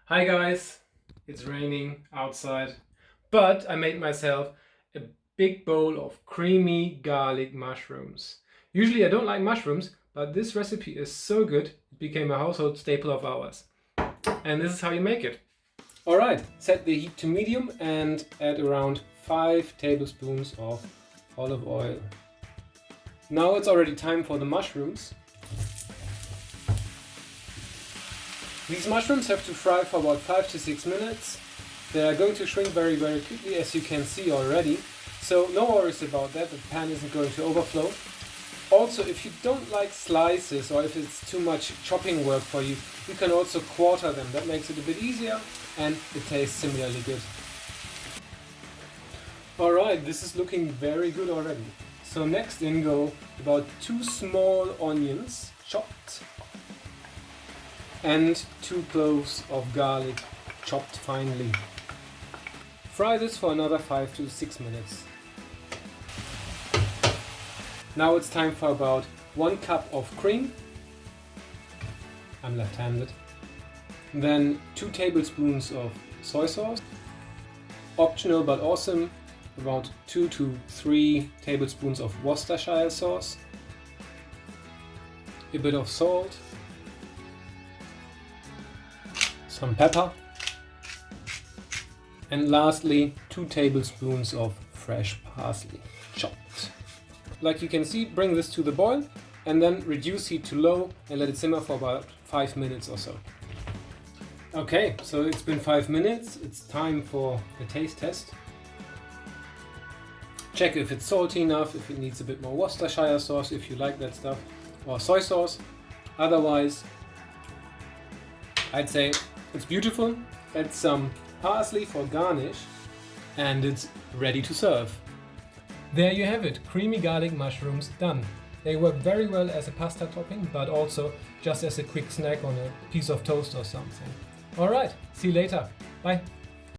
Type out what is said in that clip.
Hi guys, it's raining outside, but I made myself a big bowl of creamy garlic mushrooms. Usually I don't like mushrooms, but this recipe is so good it became a household staple of ours. And this is how you make it. Alright, set the heat to medium and add around 5 tablespoons of olive oil. Now it's already time for the mushrooms. These mushrooms have to fry for about 5 to 6 minutes. They are going to shrink very quickly, as you can see already. So no worries about that, the pan isn't going to overflow. Also, if you don't like slices or if it's too much chopping work for you, you can also quarter them. That makes it a bit easier and it tastes similarly good. Alright, this is looking very good already. So next in go about 2 small onions, chopped, and 2 cloves of garlic, chopped finely. Fry this for another 5 to 6 minutes. Now it's time for about 1 cup of cream. I'm left-handed. Then 2 tablespoons of soy sauce. Optional but awesome, about 2 to 3 tablespoons of Worcestershire sauce. A bit of salt. Some pepper, and lastly 2 tablespoons of fresh parsley, chopped. Like you can see, bring this to the boil and then reduce heat to low and let it simmer for about 5 minutes or so. Okay, so it's been 5 minutes, it's time for a taste test. Check if it's salty enough, if it needs a bit more Worcestershire sauce, if you like that stuff, or soy sauce. Otherwise, I'd say it's beautiful. Add some parsley for garnish and it's ready to serve. There you have it, creamy garlic mushrooms done. They work very well as a pasta topping, but also just as a quick snack on a piece of toast or something. Alright, see you later. Bye.